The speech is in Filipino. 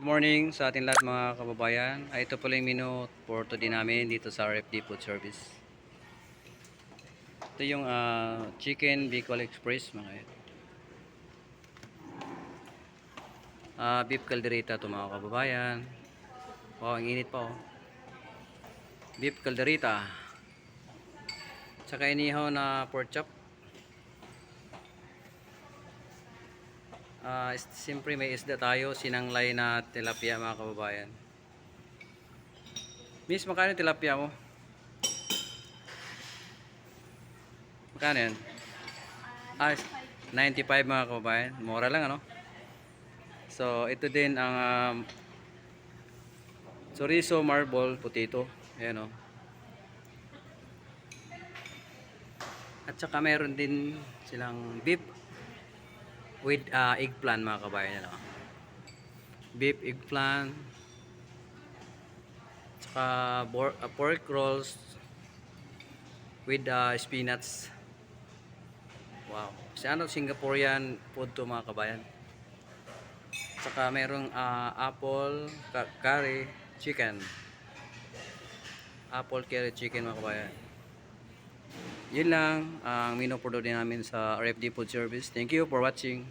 morning sa ating lahat mga kababayan. Ito pala yung menu for today namin dito sa RFD Food Service. Ito yung Chicken Bicol Express mga yan. Beef caldereta to mga kababayan. Wow, ang init pa oh. Beef caldereta. Tsaka inihaw na pork chop. Siyempre may isda tayo, sinanglay na tilapia mga kababayan. Miss, magkano yung tilapia mo? Magkano yan? 95 mga kababayan. Mura lang ano? So ito din ang chorizo marble potato. Ayan o. At saka meron din silang beef with eggplant mga kabayan. Ano? Beef eggplant. Tsaka pork rolls with spinach. Wow. Si ano, Singaporean food to mga kabayan. Tsaka merong apple curry chicken. Apple curry chicken mga kabayan. Yun lang ang menu for today namin sa RFD Food Service. Thank you for watching.